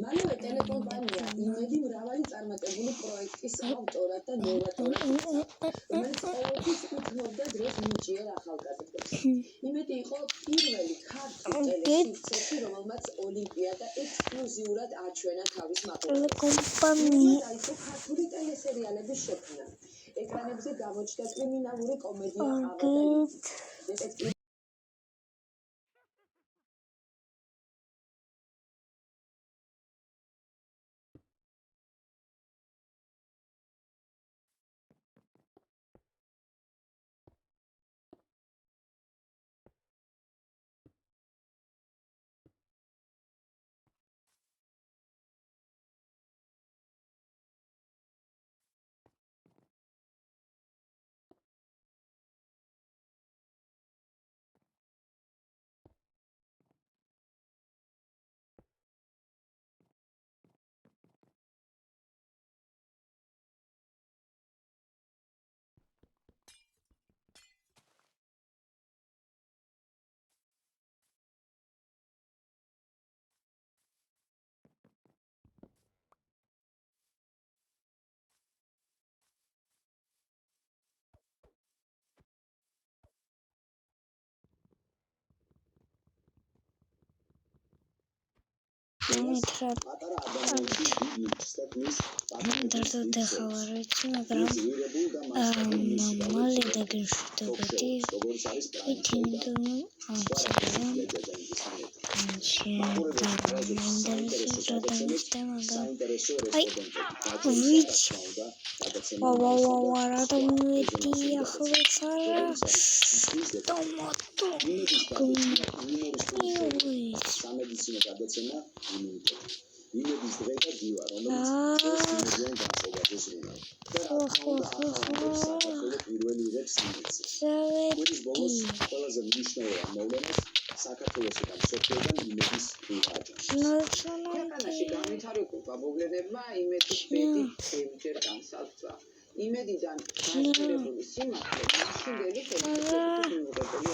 მანვე ტელეკომპანია იმედი მრავალი წარმატებული პროექტის ავტორად და ნოვატორად იქცა, რომელიც ყოველთვის უცნობდა დროს ნიჭიერ ახალგაზრდებს. იმედი იყო პირველი ქართული ტელესივრცეში, რომელმაც ოლიმპიადა ექსკლუზიურად აჩვენა თავის მაყურებელს. დაიწყო ქართული ტელესერიალების შექმნა. ეკრანებზე გამოჩნდა კრიმინალური კომედია „ავადმყოფი“. იმედიდან განსხვავებული სიმართლე მაშინდელი ხელისუფლების მიუღებელი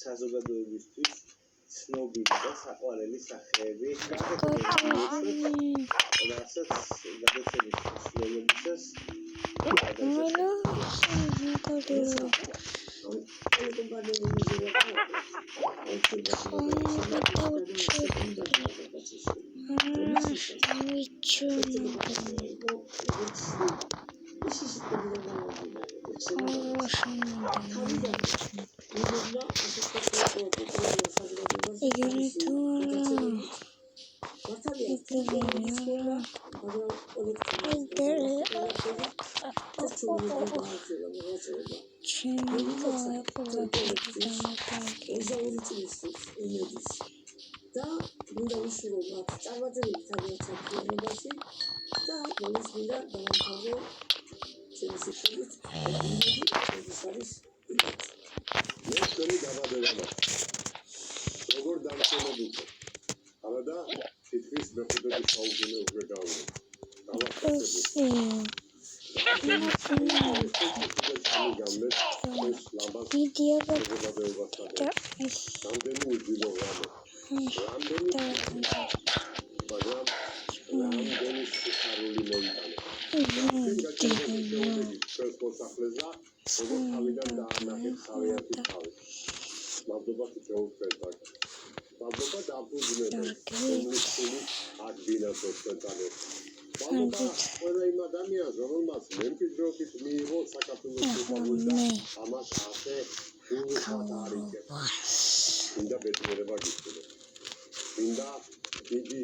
საზოგადოებისთვის ცნობილი და საყვარელი სახეები რასაც გადაცემის მსვლელობისას და მინდა ვიშურო მათ წარმატებები თავიანთ საქმიანობაში და ბოლოს მინდა დავამთავრო ჩემი სიკვდილით ეს არის მე თქვენი დაბადება მაქვს. როგორ დამხმარებულთ? არადა თითქმის მეხუთედი საუკუნე უკვე გავიდა. ყველა იმ ადამიანს, რომელმაც მემკვიდრეობით მიიღო საქართველოს უფლება, ამას ასე უღად არიგებს. მინდა ბედნიერება გისურვო. მინდა დიდი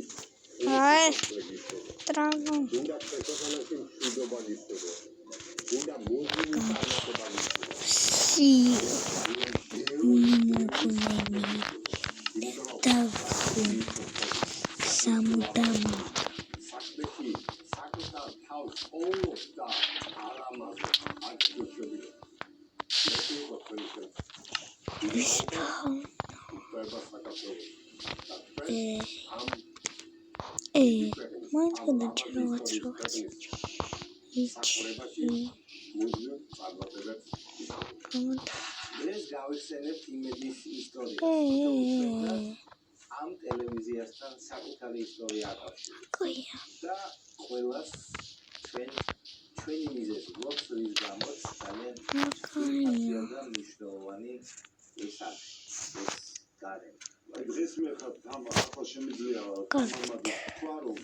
ტრაგო. მინდა ქვეყანაში მშვიდობა გისურვო. მინდა მუდმივი წარმატება დღეს გავიხსენებთ იმედის ისტორიას. ამ ტელევიზიასთან საკუთარი ისტორია აკავშირებს და ყველას ჩვენი მიზეზი გვაქვს, რის გამოც ძალიან და მნიშვნელოვანი ეს არის ეს გარემო. დღეს მე ხარ ახლა შემიძლია თამამად თქვა რომ